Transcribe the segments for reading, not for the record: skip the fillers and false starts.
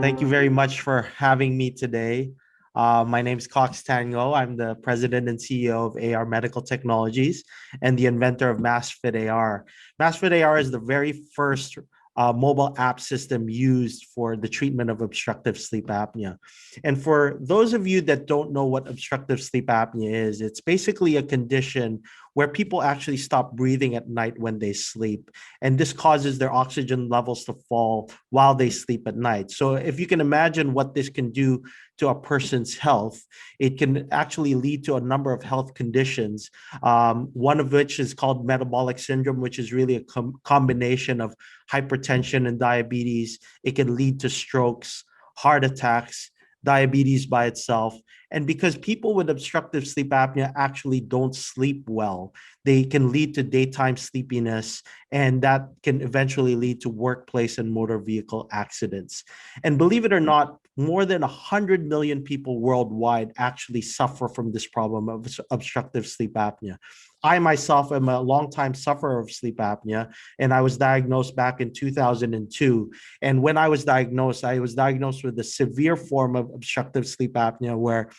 Thank you very much for having me today. My name is Cox Tan-Ngo. I'm the president and CEO of AR Medical Technologies and the inventor of MassFit AR. MassFit AR is the very first mobile app system used for the treatment of obstructive sleep apnea. And for those of you that don't know what obstructive sleep apnea is, it's basically a condition where people actually stop breathing at night when they sleep. And this causes their oxygen levels to fall while they sleep at night. So if you can imagine what this can do to a person's health, it can actually lead to a number of health conditions, one of which is called metabolic syndrome, which is really a combination of hypertension and diabetes. It can lead to strokes, heart attacks, diabetes by itself. And because people with obstructive sleep apnea actually don't sleep well, they can lead to daytime sleepiness, and that can eventually lead to workplace and motor vehicle accidents. And believe it or not, more than 100 million people worldwide actually suffer from this problem of obstructive sleep apnea. I myself am a longtime sufferer of sleep apnea, and I was diagnosed back in 2002. And when I was diagnosed with a severe form of obstructive sleep apnea where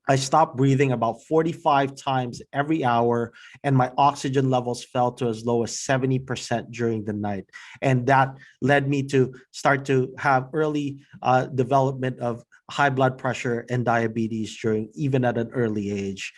I stopped breathing about 45 times every hour, and my oxygen levels fell to as low as 70% during the night. And that led me to start to have early development of high blood pressure and diabetes even at an early age.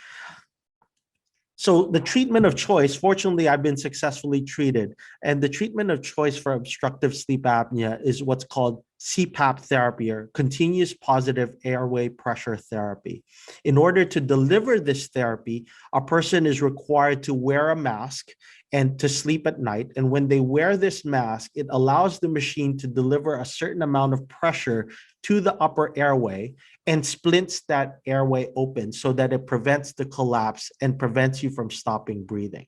So the treatment of choice, fortunately, I've been successfully treated. And the treatment of choice for obstructive sleep apnea is what's called CPAP therapy, or continuous positive airway pressure therapy. In order to deliver this therapy, a person is required to wear a mask and to sleep at night. And when they wear this mask, it allows the machine to deliver a certain amount of pressure to the upper airway and splints that airway open so that it prevents the collapse and prevents you from stopping breathing.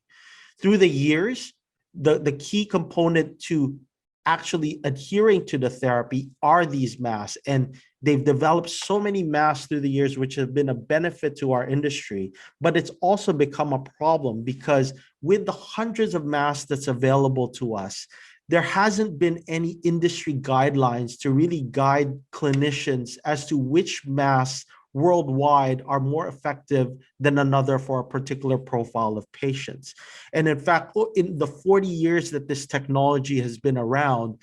Through the years, the key component to actually adhering to the therapy are these masks. And they've developed so many masks through the years, which have been a benefit to our industry. But it's also become a problem because with the hundreds of masks that's available to us, there hasn't been any industry guidelines to really guide clinicians as to which masks worldwide are more effective than another for a particular profile of patients. And in fact, in the 40 years that this technology has been around,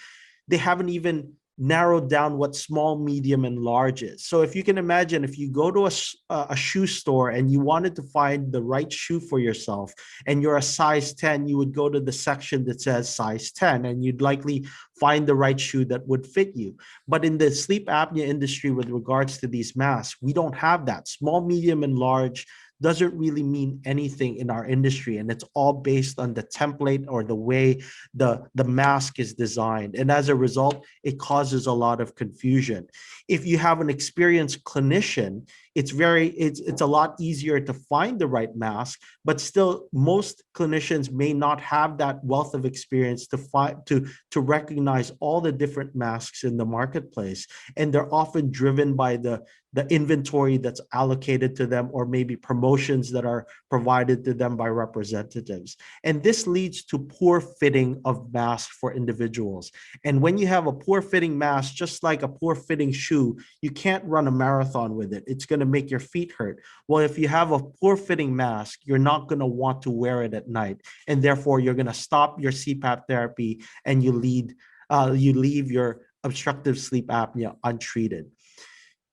they haven't even narrowed down what small, medium, and large is. So if you can imagine, if you go to a shoe store and you wanted to find the right shoe for yourself and you're a size 10, you would go to the section that says size 10, and you'd likely find the right shoe that would fit you. But in the sleep apnea industry, with regards to these masks, we don't have that. Small, medium, and large doesn't really mean anything in our industry, and it's all based on the template or the way the mask is designed. And as a result, it causes a lot of confusion. If you have an experienced clinician, it's a lot easier to find the right mask, but still most clinicians may not have that wealth of experience to recognize all the different masks in the marketplace. And they're often driven by the inventory that's allocated to them, or maybe promotions that are provided to them by representatives. And this leads to poor fitting of masks for individuals. And when you have a poor fitting mask, just like a poor fitting shoe, you can't run a marathon with it. It's going to make your feet hurt. Well, if you have a poor fitting mask, you're not going to want to wear it at night. And therefore, you're going to stop your CPAP therapy and you leave your obstructive sleep apnea untreated.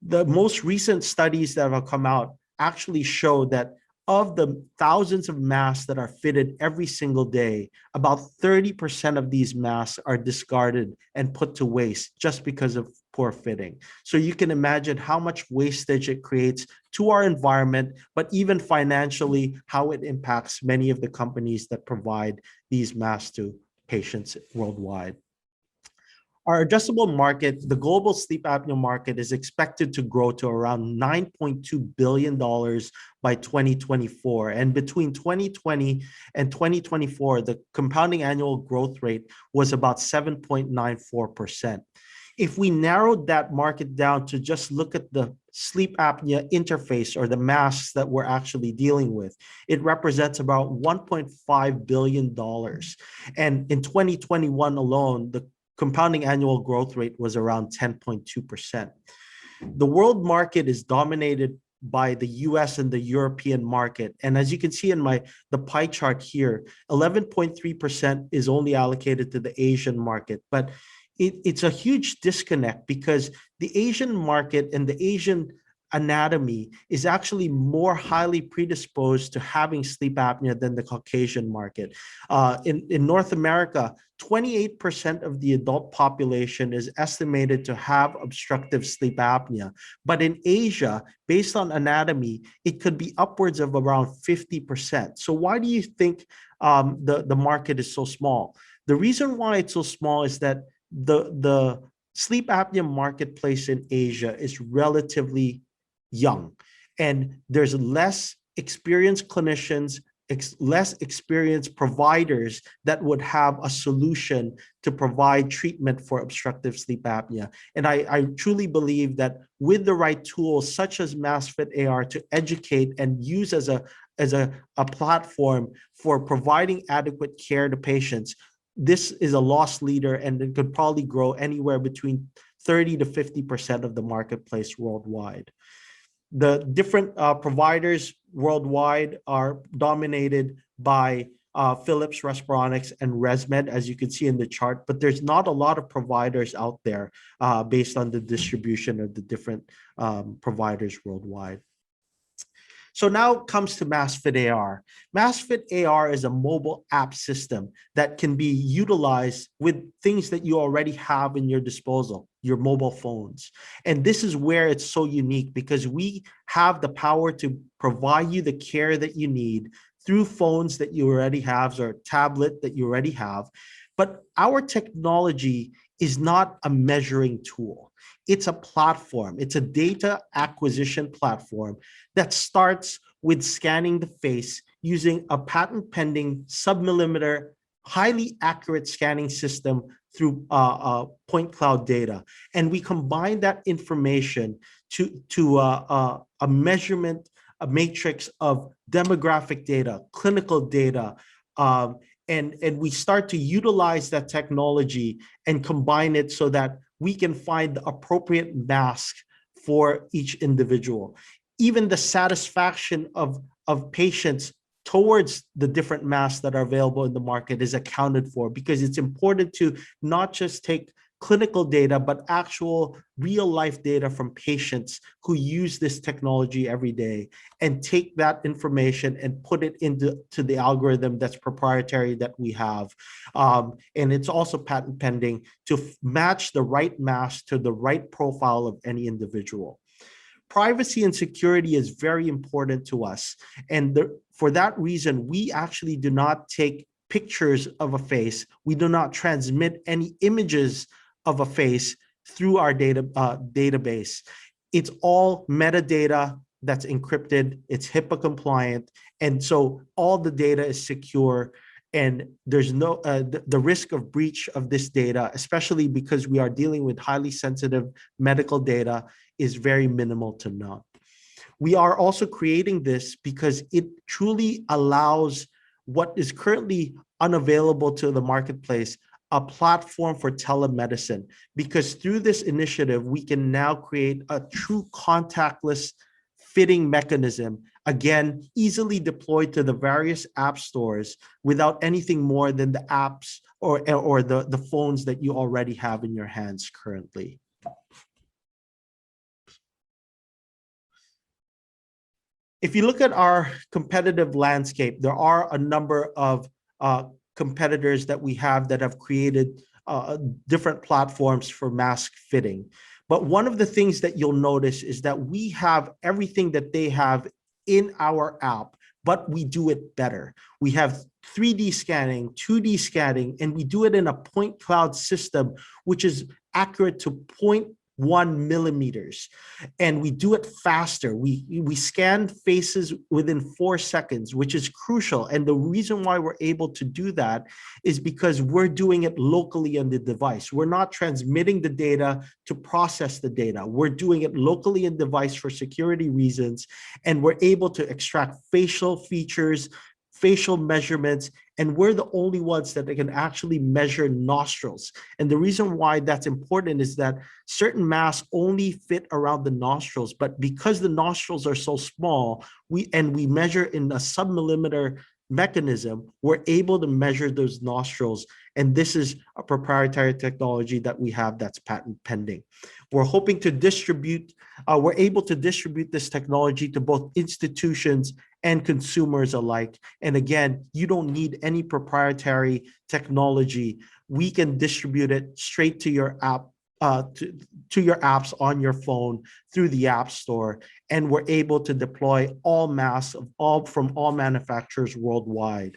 The most recent studies that have come out actually show that of the thousands of masks that are fitted every single day, about 30% of these masks are discarded and put to waste just because of poor fitting. So you can imagine how much wastage it creates to our environment, but even financially, how it impacts many of the companies that provide these masks to patients worldwide. Our addressable market, the global sleep apnea market, is expected to grow to around $9.2 billion by 2024. And between 2020 and 2024, the compounding annual growth rate was about 7.94%. If we narrowed that market down to just look at the sleep apnea interface, or the masks that we're actually dealing with, it represents about $1.5 billion. And in 2021 alone, the compounding annual growth rate was around 10.2%. The world market is dominated by the US and the European market. And as you can see in the pie chart here, 11.3% is only allocated to the Asian market. But it's a huge disconnect because the Asian market and the Asian anatomy is actually more highly predisposed to having sleep apnea than the Caucasian market. In North America, 28% of the adult population is estimated to have obstructive sleep apnea. But in Asia, based on anatomy, it could be upwards of around 50%. So why do you think the market is so small? The reason why it's so small is that the sleep apnea marketplace in Asia is relatively young, and there's less experienced clinicians, less experienced providers that would have a solution to provide treatment for obstructive sleep apnea. And I truly believe that with the right tools such as MassFit AR to educate and use as a platform for providing adequate care to patients, this is a loss leader, and it could probably grow anywhere between 30 to 50% of the marketplace worldwide. The different providers worldwide are dominated by Philips, Respironics, and ResMed, as you can see in the chart, but there's not a lot of providers out there based on the distribution of the different providers worldwide. So now comes to MassFit AR. MassFit AR is a mobile app system that can be utilized with things that you already have in your disposal, your mobile phones. And this is where it's so unique because we have the power to provide you the care that you need through phones that you already have or a tablet that you already have. But our technology is not a measuring tool. It's a platform. It's a data acquisition platform that starts with scanning the face using a patent-pending sub-millimeter, highly accurate scanning system through point cloud data. And we combine that information to a measurement, a matrix of demographic data, clinical data, and we start to utilize that technology and combine it so that we can find the appropriate mask for each individual. Even the satisfaction of patients towards the different masks that are available in the market is accounted for, because it's important to not just take clinical data, but actual real life data from patients who use this technology every day and take that information and put it into the algorithm that's proprietary that we have. And it's also patent pending to match the right mask to the right profile of any individual. Privacy and security is very important to us. And for that reason, we actually do not take pictures of a face. We do not transmit any images of a face through our database. It's all metadata that's encrypted. It's HIPAA compliant. And so all the data is secure, and there's no, the risk of breach of this data, especially because we are dealing with highly sensitive medical data, is very minimal to none. We are also creating this because it truly allows what is currently unavailable to the marketplace, a platform for telemedicine, because through this initiative, we can now create a true contactless fitting mechanism, again, easily deployed to the various app stores without anything more than the apps or the phones that you already have in your hands currently. If you look at our competitive landscape, there are a number of competitors that we have that have created different platforms for mask fitting. But one of the things that you'll notice is that we have everything that they have in our app, but we do it better. We have 3D scanning, 2D scanning, and we do it in a point cloud system, which is accurate to 0.1 millimeters. And we do it faster. We scan faces within 4 seconds, which is crucial. And the reason why we're able to do that is because we're doing it locally on the device. We're not transmitting the data to process the data. We're doing it locally in device for security reasons. And we're able to extract facial features, facial measurements, And we're the only ones that can actually measure nostrils. And the reason why that's important is that certain masks only fit around the nostrils, but because the nostrils are so small, we measure in a submillimeter mechanism, we're able to measure those nostrils. And this is a proprietary technology that we have that's patent pending. We're hoping to distribute, we're able to distribute this technology to both institutions and consumers alike. And again, you don't need any proprietary technology. We can distribute it straight to your app, to your apps on your phone through the App Store, and we're able to deploy all masks from all manufacturers worldwide.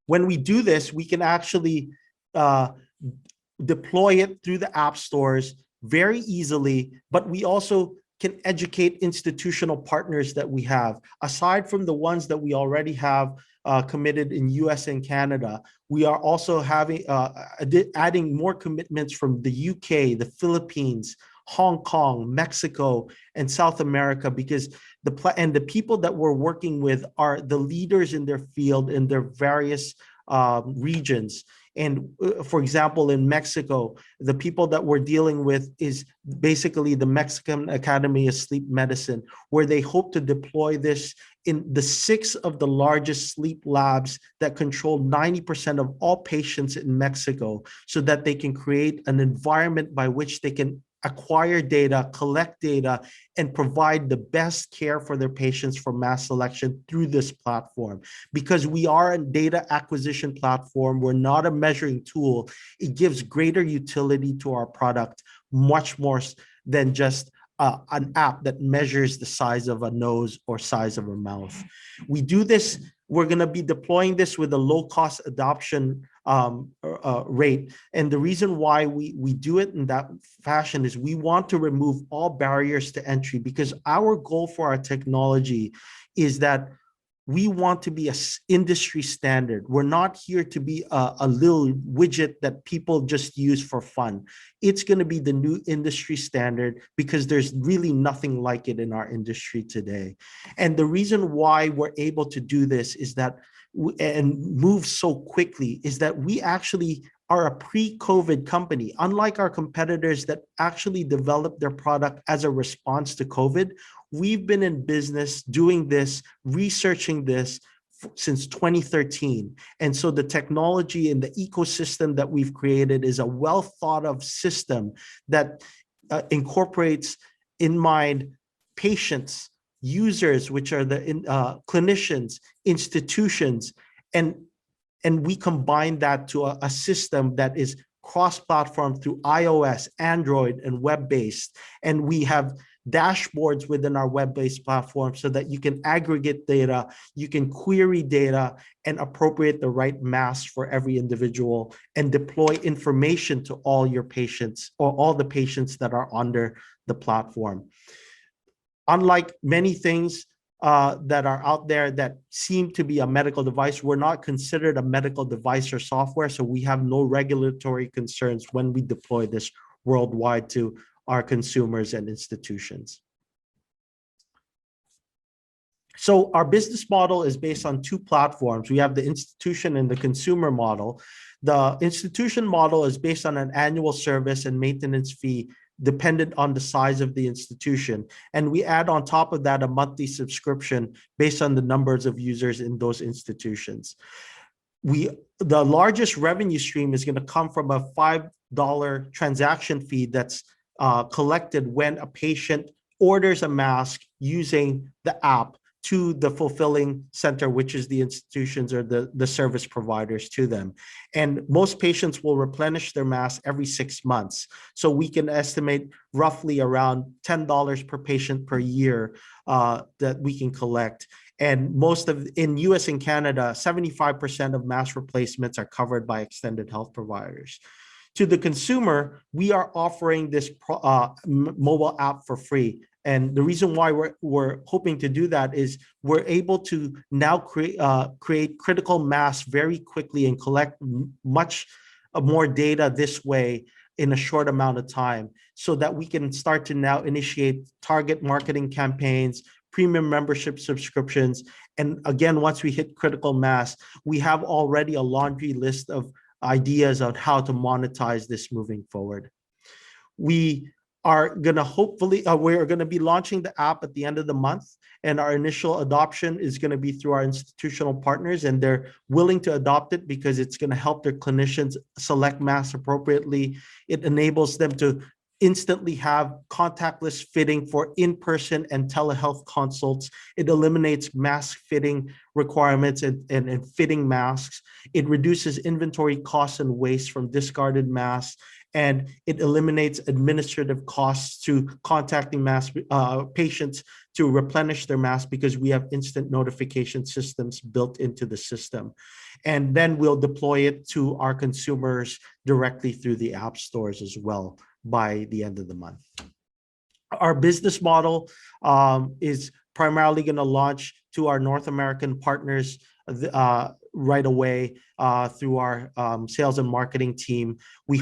When we do this, we can actually deploy it through the app stores very easily, but we also can educate institutional partners that we have. Aside from the ones that we already have committed in US and Canada, we are also having adding more commitments from the UK, the Philippines, Hong Kong, Mexico, and South America, because the people that we're working with are the leaders in their field in their various regions. And for example, in Mexico, the people that we're dealing with is basically the Mexican Academy of Sleep Medicine, where they hope to deploy this in the 6 of the largest sleep labs that control 90% of all patients in Mexico, so that they can create an environment by which they can acquire data, collect data, and provide the best care for their patients for mass selection through this platform. Because we are a data acquisition platform, we're not a measuring tool, it gives greater utility to our product, much more than just an app that measures the size of a nose or size of a mouth. We do this, we're going to be deploying this with a low-cost adoption rate. And the reason why we do it in that fashion is we want to remove all barriers to entry, because our goal for our technology is that we want to be an industry standard. We're not here to be a little widget that people just use for fun. It's going to be the new industry standard, because there's really nothing like it in our industry today. And the reason why we're able to do this is that and move so quickly is that we actually are a pre-COVID company. Unlike our competitors that actually developed their product as a response to COVID, we've been in business doing this, researching this since 2013. And so the technology and the ecosystem that we've created is a well thought of system that incorporates in mind patients, users, which are the clinicians, institutions, and we combine that to a system that is cross-platform through iOS, Android, and web-based. And we have dashboards within our web-based platform so that you can aggregate data, you can query data, and appropriate the right mask for every individual, and deploy information to all your patients or all the patients that are under the platform. Unlike many things that are out there that seem to be a medical device, we're not considered a medical device or software, so we have no regulatory concerns when we deploy this worldwide to our consumers and institutions. So our business model is based on 2 platforms. We have the institution and the consumer model. The institution model is based on an annual service and maintenance fee dependent on the size of the institution. And we add on top of that a monthly subscription based on the numbers of users in those institutions. The largest revenue stream is going to come from a $5 transaction fee that's collected when a patient orders a mask using the app to the fulfilling center, which is the institutions or the service providers to them. And most patients will replenish their mask every 6 months. So we can estimate roughly around $10 per patient per year that we can collect. And in US and Canada, 75% of mask replacements are covered by extended health providers. To the consumer, we are offering this mobile app for free. And the reason why we're hoping to do that is we're able to now create critical mass very quickly and collect much more data this way in a short amount of time, so that we can start to now initiate target marketing campaigns, premium membership subscriptions. And again, once we hit critical mass, we have already a laundry list of ideas on how to monetize this moving forward. We are going to hopefully, we're going to be launching the app at the end of the month. And our initial adoption is going to be through our institutional partners, and they're willing to adopt it because it's going to help their clinicians select masks appropriately. It enables them to instantly have contactless fitting for in-person and telehealth consults. It eliminates mask fitting requirements and fitting masks. It reduces inventory costs and waste from discarded masks, and it eliminates administrative costs to contacting patients to replenish their masks because we have instant notification systems built into the system. And then we'll deploy it to our consumers directly through the app stores as well by the end of the month. Our business model is primarily going to launch to our North American partners right away through our sales and marketing team. We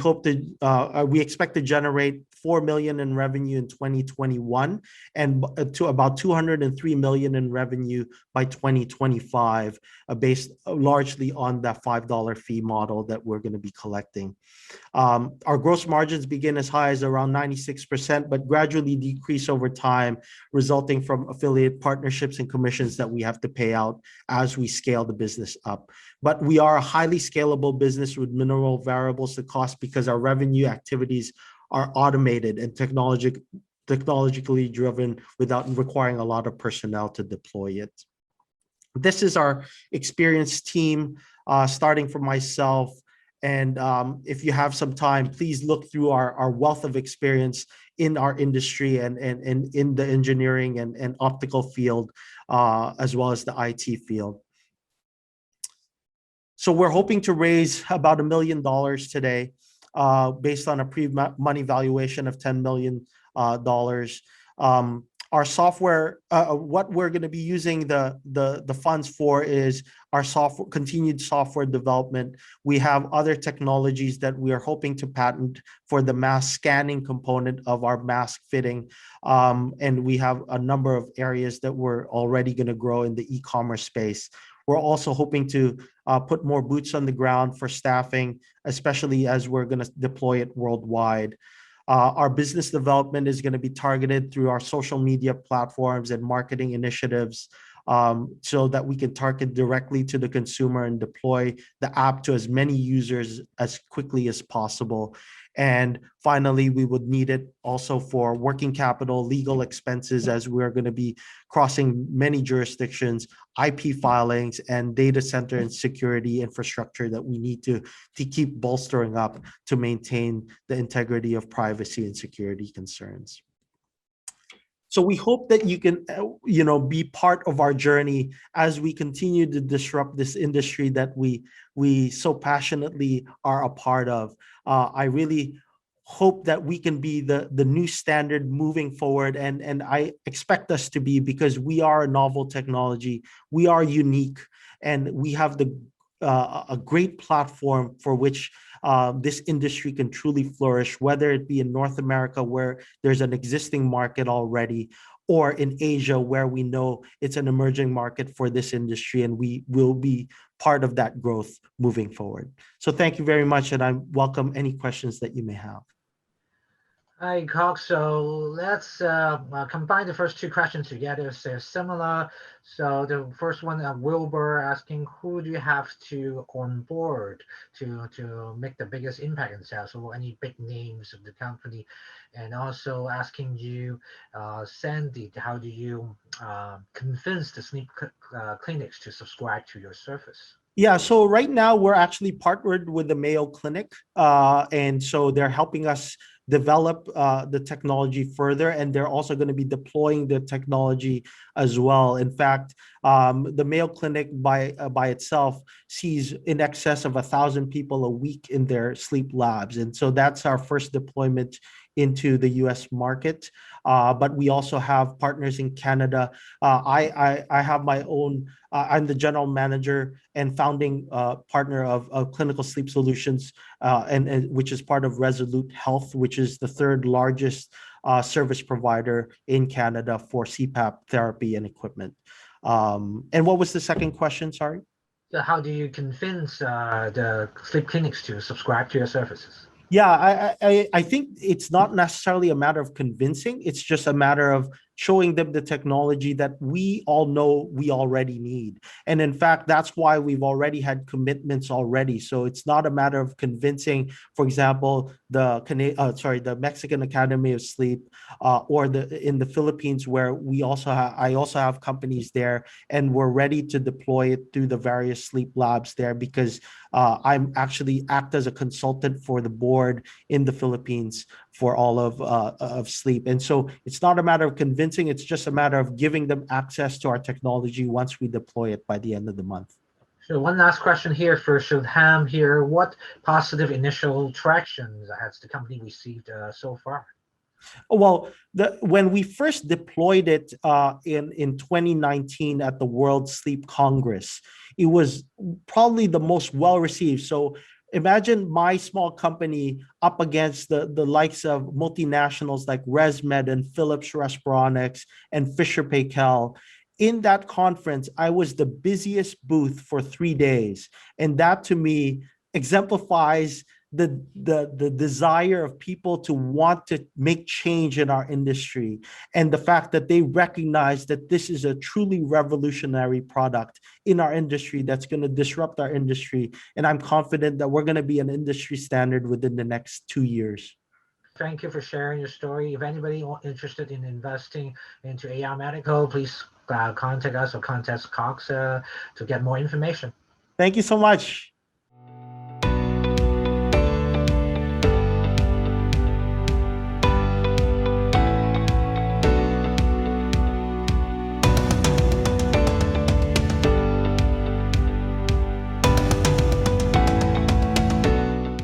expect to generate $4 million in revenue in 2021 and to about $203 million in revenue by 2025, based largely on that $5 fee model that we're going to be collecting. Our gross margins begin as high as around 96%, but gradually decrease over time, resulting from affiliate partnerships and commissions that we have to pay out as we scale the business up. But we are a highly scalable business with minimal variables to cost because our revenue activities are automated and technologically driven without requiring a lot of personnel to deploy it. This is our experienced team, starting from myself. And if you have some time, please look through our wealth of experience in our industry and in the engineering and optical field, as well as the IT field. So we're hoping to raise about $1 million today, based on a pre-money valuation of $10 million. Our software, what we're going to be using the funds for is our continued software development. We have other technologies that we are hoping to patent for the mask scanning component of our mask fitting. And we have a number of areas that we're already going to grow in the e-commerce space. We're also hoping to put more boots on the ground for staffing, especially as we're going to deploy it worldwide. Our business development is going to be targeted through our social media platforms and marketing initiatives, so that we can target directly to the consumer and deploy the app to as many users as quickly as possible. And finally, we would need it also for working capital, legal expenses, as we're going to be crossing many jurisdictions, IP filings, and data center and security infrastructure that we need to keep bolstering up to maintain the integrity of privacy and security concerns. So we hope that you can, be part of our journey as we continue to disrupt this industry that we so passionately are a part of. I really hope that we can be the new standard moving forward, and I expect us to be, because we are a novel technology, we are unique, and we have a great platform for which this industry can truly flourish, whether it be in North America, where there's an existing market already, or in Asia, where we know it's an emerging market for this industry, and we will be part of that growth moving forward. So thank you very much, and I welcome any questions that you may have. Hi, Cox. So let's combine the first two questions together. So similar. So the first one, Wilbur asking, who do you have to onboard to make the biggest impact in sales? So any big names of the company? And also asking you, Sandy, how do you convince the sleep clinics to subscribe to your service? Yeah, so right now we're actually partnered with the Mayo Clinic, and so they're helping us develop the technology further, and they're also going to be deploying the technology as well. In fact, the Mayo Clinic by itself sees in excess of 1,000 people a week in their sleep labs, and so that's our first deployment into the US market. But we also have partners in Canada. I have my own, I'm the general manager and founding partner of Clinical Sleep Solutions, and which is part of Resolute Health, which is the third largest service provider in Canada for CPAP therapy and equipment. And what was the second question? Sorry. So how do you convince the sleep clinics to subscribe to your services? Yeah, I think it's not necessarily a matter of convincing. It's just a matter of showing them the technology that we all know we already need. And in fact, that's why we've already had commitments already. So it's not a matter of convincing, for example, the Mexican Academy of Sleep, or in the Philippines, where I also have companies there, and we're ready to deploy it through the various sleep labs there, because I'm actually act as a consultant for the board in the Philippines for all of sleep. And so it's not a matter of convincing, it's just a matter of giving them access to our technology once we deploy it by the end of the month. So one last question here for Shubham here. What positive initial traction has the company received so far? Well, when we first deployed it in 2019 at the World Sleep Congress, it was probably the most well received. So imagine my small company up against the likes of multinationals like ResMed and Philips Respironics and Fisher Paykel. In that conference, I was the busiest booth for 3 days. And that to me exemplifies the desire of people to want to make change in our industry, and the fact that they recognize that this is a truly revolutionary product in our industry that's going to disrupt our industry. And I'm confident that we're going to be an industry standard within the next 2 years. Thank you for sharing your story. If anybody interested in investing into AR Medical, please contact us or contact Cox to get more information. Thank you so much.